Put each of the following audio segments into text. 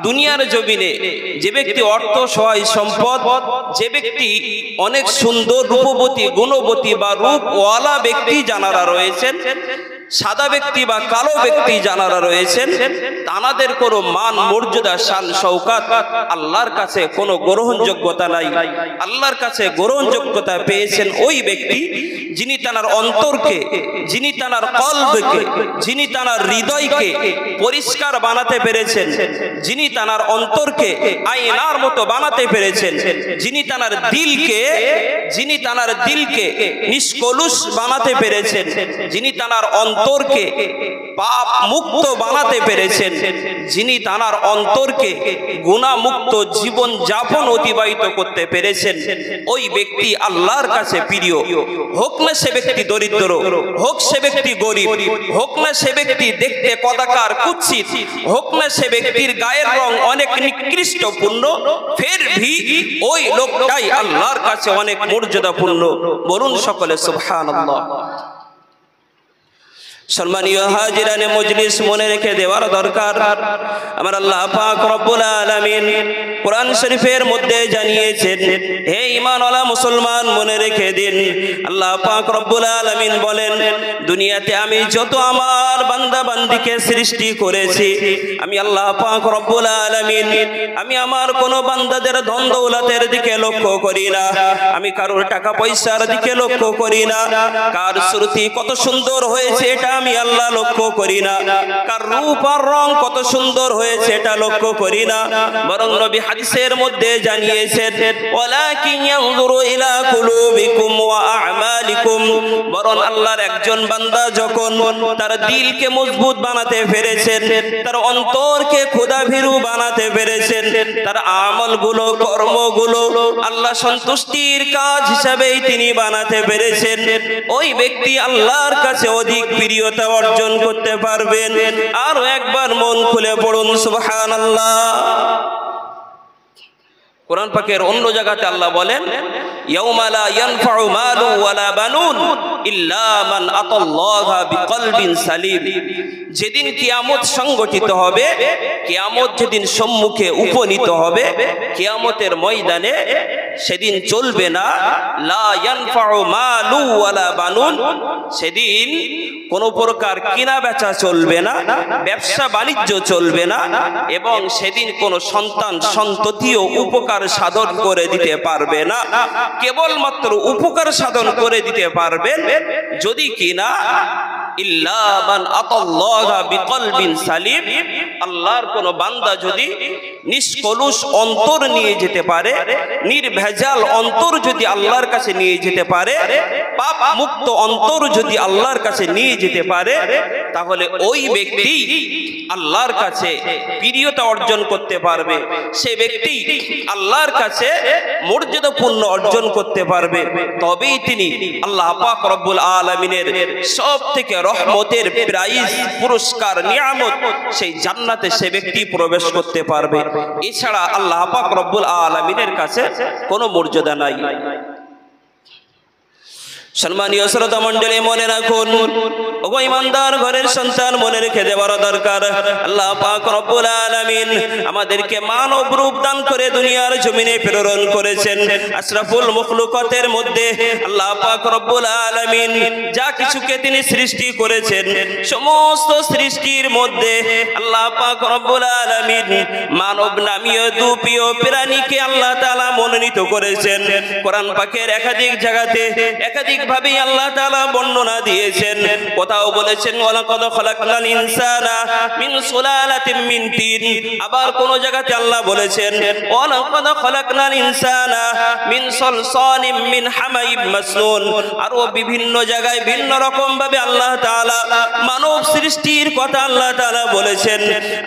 দুনিয়ার জমিনে যে ব্যক্তি অর্থ সহায় সম্পদ, যে ব্যক্তি অনেক সুন্দর রূপবতী গুণবতী বা রূপওয়ালা ব্যক্তি জানারা রয়েছেন, সাদা ব্যক্তি বা কালো ব্যক্তি জানারা রয়েছেন, তাদের কোনো মান মর্যাদা শান শৌকাত আল্লাহর কাছে কোনো গ্রহণযোগ্যতা নাই। আল্লাহর কাছে গ্রহণযোগ্যতা পেয়েছেন ওই ব্যক্তি যিনি তার অন্তরকে, যিনি তার কলবকে, যিনি তার হৃদয়কে পরিষ্কার বানাতে পেরেছেন, যিনি তার অন্তরকে আয়নার মতো বানাতে পেরেছেন, যিনি তার দিলকে, যিনি তার দিলকে নিষ্কলুষ বানাতে পেরেছেন, যিনি তার অন্তরকে পাপ মুক্ত বানাতে পেরেছেন, যিনি তার অন্তরকে গুনাহ মুক্ত জীবন যাপন অতিবাহিত করতে পেরেছেন, ওই ব্যক্তি আল্লাহর কাছে প্রিয়। হোক না সে ব্যক্তি দরিদ্র, হোক সে ব্যক্তি গরিব, হোক না সে ব্যক্তি দেখতে কদাকার কুৎসিত, হোক না সে ব্যক্তির গায়ের রং অনেক নিকৃষ্টপূর্ণ, ফের ভি ওই লোকটাই আল্লাহর কাছে অনেক মর্যাদাপূর্ণ। বলুন সকলে সুবহানাল্লাহ। সম্মানীয় হাজিরানে মজলিস, মনে রেখে দেওয়ার দরকার, আমার আল্লাহ পাক রব্বুল আলামিন কোরআন শরীফের মধ্যে জানিয়েছেন, হে ঈমানওয়ালা মুসলমান মনে রেখে দিন, আল্লাহ পাক রব্বুল আলামিন বলেন, দুনিয়াতে আমি যত আমার বান্দা বান্দিকে সৃষ্টি করেছি, আমি আল্লাহ পাক রব্বুল আলামিন আমি আমার কোন বান্দাদের ধন দৌলতের দিকে লক্ষ্য করি না, আমি কারোর টাকা পয়সার দিকে লক্ষ্য করি না, কার শ্রুতি কত সুন্দর হয়েছে এটা আমি আল্লাহ লক্ষ্য করি না, কার রূপ আর রং কত সুন্দর হয়েছে এটা লক্ষ্য করি না, বরং নবী হাদিসের মধ্যে জানিয়েছেন, ওয়ালাকিন ইয়ানজুরু ইলা কুলুবিকুম ওয়া আ'মালিকুম, বরং আল্লাহর একজন বান্দা যখন তার দিলকে মজবুত বানাতে পেরেছেন, তার অন্তরকে খোদাভীরু বানাতে পেরেছেন, তার আমলগুলো কর্মগুলো আল্লাহ সন্তুষ্টির কাজ হিসাবেই তিনি বানাতে পেরেছেন, ওই ব্যক্তি আল্লাহর কাছে অধিক প্রিয়তা অর্জন করতে পারবেন। আর একবার মন খুলে পড়ুন সুবহানাল্লাহ। কোরআন পাকের অন্য জায়গাতে আল্লাহ বলেন, ইয়াউমা লা ইয়ানফাউ মালু ওয়ালা বানুন ইল্লা মান আতাল্লাহা বিকলবিন সালিম, যেদিন কিয়ামত সংগঠিত হবে, কিয়ামত যেদিন সম্মুখে উপনীত হবে, কিয়ামতের ময়দানে সেদিন চলবে না লা ইয়ানফাউ মালু ওয়ালা বানুন, সেদিন কোন প্রকার কেনা বেচা চলবে না, ব্যবসা বাণিজ্য চলবে না, এবং সেদিন কোন সন্তান সন্ততিও উপকার সাধন করে দিতে পারবে না। কেবলমাত্র উপকার সাধন করে দিতে পারবেন যদি কিনা ইল্লা মান আতাল্লাহা বিকলবিন সালিম, আল্লাহর কোন বান্দা যদি নিষ্কলুষ অন্তর নিয়ে যেতে পারে, নির্ভেজাল অন্তর যদি আল্লাহর কাছে নিয়ে যেতে পারে, পাপ মুক্ত অন্তর যদি আল্লাহর কাছে নিয়ে যেতে পারে, তাহলে ওই ব্যক্তি আল্লাহর কাছে প্রিয়তা অর্জন করতে পারবে, সে ব্যক্তি আল্লাহর কাছে মর্যাদাপূর্ণ অর্জন করতে পারবে। তবেই তিনি আল্লাহ পাক রব্বুল আলামিনের সব থেকে রহমতের প্রাইজ, পুরস্কার, নিয়ামত সেই জান্নাতে সে ব্যক্তি প্রবেশ করতে পারবে। এছাড়া আল্লাহ পাক রব্বুল আলামিনের কাছে কোনো মর্যাদা নাই। সম্মানীয় শ্রোতা মণ্ডলী, মনে রাখুন, ওগো ঈমানদার ঘরের সন্তান, মনে রেখে দেওয়ার দরকার, আল্লাহ পাক রব্বুল আলামিন আমাদেরকে মানব রূপ দান করে দুনিয়ার জমিনে প্রেরণ করেছেন। আশরাফুল মখলুকাতের মধ্যে আল্লাহ পাক রব্বুল আলামিন যা কিছুকে তিনি সৃষ্টি করেছেন, সমস্ত সৃষ্টির মধ্যে আল্লাহ পাক রব্বুল আলামিন মানব নামীয় দুপ্রিয় প্রাণীকে আল্লাহ তাআলা মনোনীত করেছেন। কোরআন পাকের একাধিক জায়গাতে একাধিক ভাবে আল্লাহ তাআলা বর্ণনা দিয়েছেন। কোথাও বলেছেন ওয়ালাকাদ খালাকনাল ইনসানা মিন সুলালাতিন মিন তিন, আবার কোন জায়গাতে আল্লাহ বলেছেন ওয়ালাকাদ খালাকনাল ইনসানা মিন সলসালিম মিন হামাইম মাসনুন। আরো বিভিন্ন জায়গায় ভিন্ন রকম ভাবে আল্লাহ তাআলা মানব সৃষ্টির কথা আল্লাহ তাআলা বলেছেন।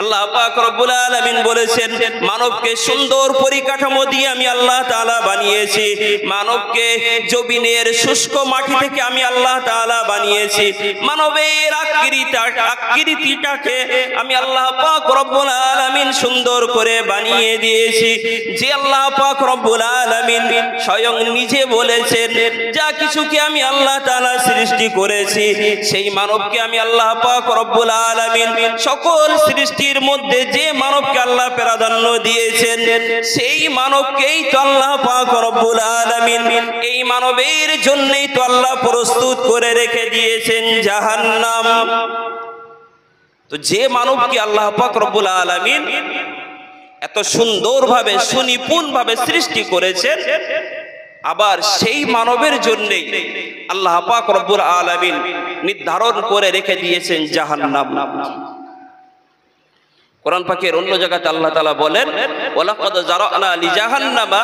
আল্লাহ পাক রব্বুল আলামিন বলেছেন, মানবকে সুন্দর পরিকাঠামো দিয়ে আমি আল্লাহ তাআলা বানিয়েছি, মানবকে জমিনের শুষ্ক মাটি থেকে আমি আল্লাহ তাআলা বানিয়েছি, মানবের আকৃতিটাকে আমি আল্লাহ পাক রব্বুল আলামিন সুন্দর করে বানিয়ে দিয়েছি। যে আল্লাহ পাক রব্বুল আলামিন স্বয়ং নিজে বলেছেন যা কিছুকে আমি আল্লাহ তাআলা সৃষ্টি করেছি, সেই মানবকে আমি আল্লাহ পাক রব্বুল আলামিন সকল সৃষ্টির মধ্যে যে মানবকে আল্লাহ প্রাধান্য দিয়েছেন, সেই মানবকেই তো আল্লাহ পাক রব্বুল আলামিন এই মানবের জন্যই তো আল্লাহ প্রস্তুত করে রেখে দিয়েছেন জাহান্নাম। তো যে মানবকে আল্লাহ পাক রব্বুল আলামিন এত সুন্দরভাবে সুনিপুণভাবে সৃষ্টি করেছেন, আবার সেই মানবের জন্যই আল্লাহ পাক রব্বুল আলামিন নির্ধারণ করে রেখে দিয়েছেন জাহান্নাম। কোরআন পাকের অন্য জায়গাতে আল্লাহ তাআলা বলেন, ওয়ালাকাদ জারানা লিজাহান্নামা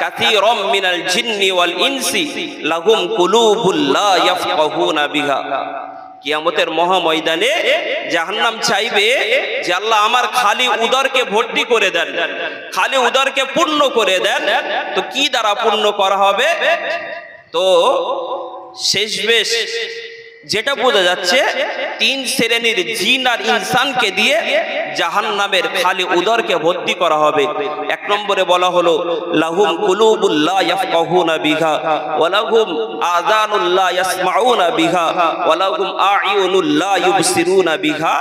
কাসীরাম মিনাল জিন্নি ওয়াল ইনসি লাহুম কুলুবুল লা ইয়াফকাহুনা বিহা। কিয়ামতের মহা ময়দানে জাহান্নাম চাইবে যে আল্লাহ আমার খালি উদরকে ভর্তি করে দেন, খালি উদরকে পূর্ণ করে দেন। তো কি দ্বারা পূর্ণ করা হবে? তো শেষমেশ যেটা বোঝা যাচ্ছে, তিন শ্রেণীর জিন আর ইনসানকে দিয়ে জাহান্নামের খালি উদরকে ভর্তি করা হবে। এক নম্বরে বলা হলো লাহুম কুলুবুল লা ইয়াফকাহুনা বিহা ওয়া লাহুম আযানুল লা ইয়াসমাউনা বিহা ওয়া লাহুম আ'ইউনুল লা ইউবসিরুনা বিহা।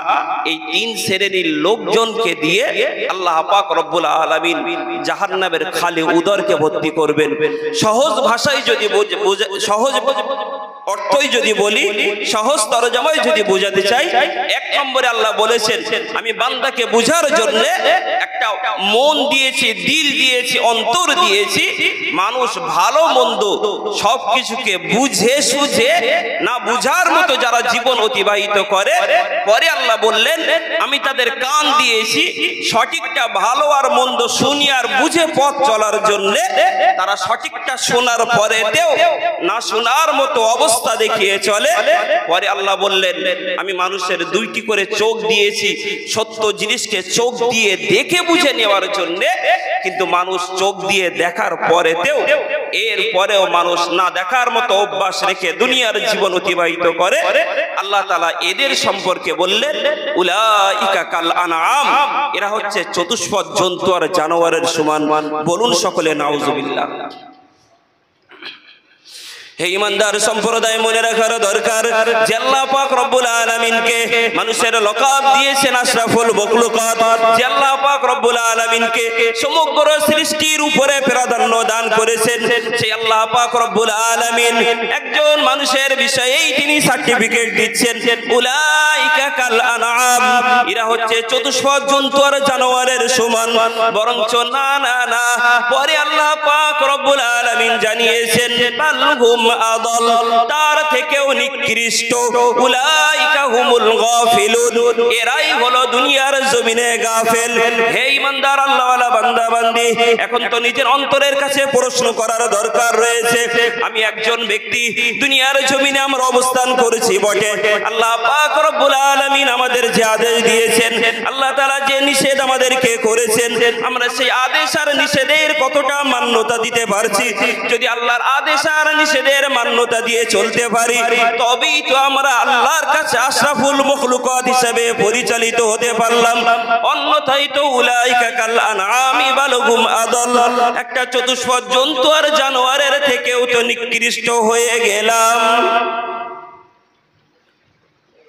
এই তিন শ্রেণীর লোকজনকে দিয়ে আল্লাহ পাক রব্বুল আলামিন জাহান্নামের খালি উদরকে ভর্তি করবেন। সহজ ভাষায় যদি সহজ অর্থই যদি বলি, সহজ তরজমায় যদি বোঝাতে চাই, এক নম্বরে আল্লাহ বলেছেন আমি বান্দাকে বুঝার জন্য একটা মন দিয়েছি, দিল দিয়েছি, অন্তর দিয়েছি। মানুষ ভালো মন্দ সবকিছুকে বুঝে সুঝে না বুঝার মতো যারা জীবন অতিবাহিত করে, পরে আল্লাহ বললেন আমি তাদের কান দিয়েছি সঠিকটা ভালো আর মন্দ শুনি আর বুঝে পথ চলার জন্য। তারা সঠিকটা শোনার পরেতেও না শোনার মতো অবস্থা দেখিয়ে চলে। পরে আল্লাহ বললেন আমি মানুষের দুইটি করে চোখ দিয়েছি সত্য জিনিসকে চোখ দিয়ে দেখে বুঝে নেওয়ার জন্য, কিন্তু মানুষ চোখ দিয়ে দেখার পরেতেও এর পরেও মানুষ না দেখার মতো অভ্যাস রেখে দুনিয়ার জীবন অতিবাহিত করে। আল্লাহ তাআলা এদের সম্পর্কে বললেন উলাইকা কাল আনআম, এরা হচ্ছে চতুষ্পদ জন্তু আর জানোয়ারের সমান। বলুন সকলে নাউজুবিল্লাহ। হে ইমানদার সম্প্রদায়, মনে রাখার দরকার যে আল্লাহ পাক রব্বুল আলামিনকে মানুষের লকাব দিয়েছেন আশরাফুল মখলুকাত। যে আল্লাহ পাক রব্বুল আলামিনকে সমগ্র সৃষ্টির উপরে প্রাধান্য দান করেছেন, সেই আল্লাহ পাক রব্বুল আলামিন একজন মানুষের বিষয়েই তিনি সার্টিফিকেট দিচ্ছেন উলাইকা কাল আনআম, এরা হচ্ছে চতুষ্পদ জন্তু আর জানোয়ারের সমান। বরঞ্চ না না না, পরে আল্লাহ পাক রব্বুল আলামিন জানিয়েছেন বালহুম আদাল, তার থেকেও নিকৃষ্ট। উলাইকা হুমুল গাফিলুন, এরাই হলো দুনিয়ার জমিনে গাফেল। হে ইমানদার আল্লাহওয়ালা বান্দা বান্দি, এখন তো নিজের অন্তরের কাছে প্রশ্ন করার দরকার রয়েছে। আমি একজন ব্যক্তি, দুনিয়ার জমিনে আমরা অবস্থান করেছি বটে, আল্লাহ পাক রব্বুল আলামিন আমাদের যে আদেশ দিয়েছেন, আল্লাহ তাআলা যে নিষেধ আমাদেরকে করেছেন, আমরা সেই আদেশ আর নিষেধের কতটা মান্যতা দিতে পারছি? যদি আল্লাহর আদেশ আর নিষেধের মান্যতা দিয়ে চলতে পারি, তবেই তো আমরা আল্লাহর কাছে আশরাফুল মখলুকাত হিসেবে পরিচালিত হতে পারলাম। অন্যথায় তো উলাইকা কাল আনআমি বাল হুম আদাল, একটা চতুষ্পদ জন্তু আর জানোয়ারের থেকেও তো নিকৃষ্ট হয়ে গেলাম।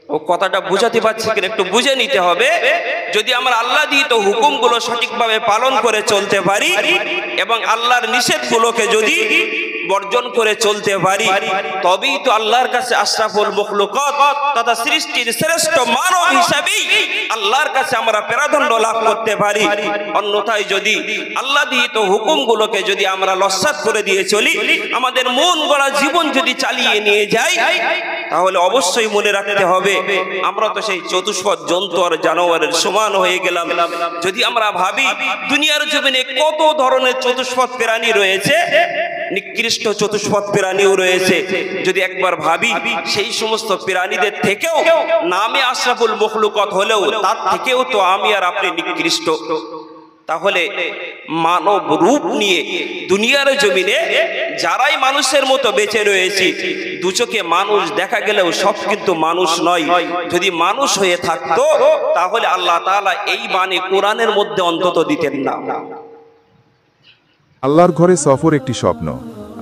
ও কথাটা বুঝাতে পারছি কিনা একটু বুঝে নিতে হবে। যদি আমরা আল্লাহ দিত হুকুমগুলো সঠিকভাবে পালন করে চলতে পারি এবং আল্লাহর নিষেধগুলোকে যদি বর্জন করে চলতে পারি, তবেই তো আল্লাহর কাছে আশরাফুল মখলুকাত তথা সৃষ্টির শ্রেষ্ঠ মানব হিসাবেই আল্লাহর কাছে আমরা প্রাধান্য লাভ করতে পারি। অন্যথায় যদি আল্লাহ দিত হুকুমগুলোকে যদি আমরা লস্যাৎ করে দিয়ে চলি, আমাদের মন গড়া জীবন যদি চালিয়ে নিয়ে যাই, তাহলে অবশ্যই মনে রাখতে হবে আমরা তো সেই চতুষ্পদ জন্তু আর জানোয়ারের সমান হয়ে গেলাম। যদি আমরা ভাবি দুনিয়ার জমিনে কত ধরনের চতুষ্পদ প্রাণী রয়েছে, নিকৃষ্ট চতুষ্পদ প্রাণীও রয়েছে, যদি একবার ভাবি সেই সমস্ত প্রাণীদের থেকেও নামে আশরাফুল মখলুকাত হলেও তার থেকেও তো আমি আর আপনি নিকৃষ্ট। তাহলে মানব রূপ নিয়ে দুনিয়ার জমিনে যারাই মানুষের মতো বেঁচে রয়েছি, দু চোখে মানুষ দেখা গেলেও সব কিন্তু মানুষ নয়। যদি মানুষ হয়ে থাকতো তাহলে আল্লাহ তাআলা এই বাণী কোরআনের মধ্যে অন্তত দিতেন না। আল্লাহর ঘরে সফর একটি স্বপ্ন,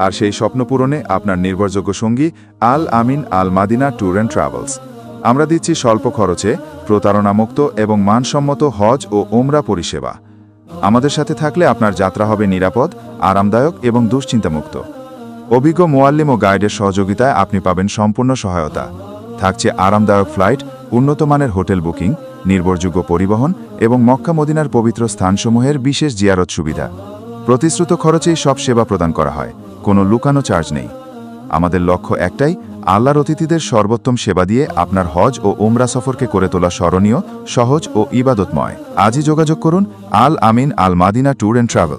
আর সেই স্বপ্ন পূরণে আপনার নির্ভরযোগ্য সঙ্গী আল আমিন আল মাদিনা ট্যুর অ্যান্ড ট্রাভেলস। আমরা দিচ্ছি স্বল্প খরচে, প্রতারণামুক্ত এবং মানসম্মত হজ ও ওমরা পরিষেবা। আমাদের সাথে থাকলে আপনার যাত্রা হবে নিরাপদ, আরামদায়ক এবং দুশ্চিন্তামুক্ত। অভিজ্ঞ মুআল্লিম ও গাইডের সহযোগিতায় আপনি পাবেন সম্পূর্ণ সহায়তা। থাকছে আরামদায়ক ফ্লাইট, উন্নত মানের হোটেল বুকিং, নির্ভরযোগ্য পরিবহন এবং মক্কা মদিনার পবিত্র স্থানসমূহের বিশেষ জিয়ারত সুবিধা। প্রতিশ্রুত খরচেই সব সেবা প্রদান করা হয়, কোনো লুকানো চার্জ নেই। আমাদের লক্ষ্য একটাই, আল্লাহর অতিথিদের সর্বোত্তম সেবা দিয়ে আপনার হজ ও উমরা সফরকে করে তোলা স্মরণীয়, সহজ ও ইবাদতময়। আজই যোগাযোগ করুন আল আমিন আল মাদিনা ট্যুর অ্যান্ড ট্রাভেল।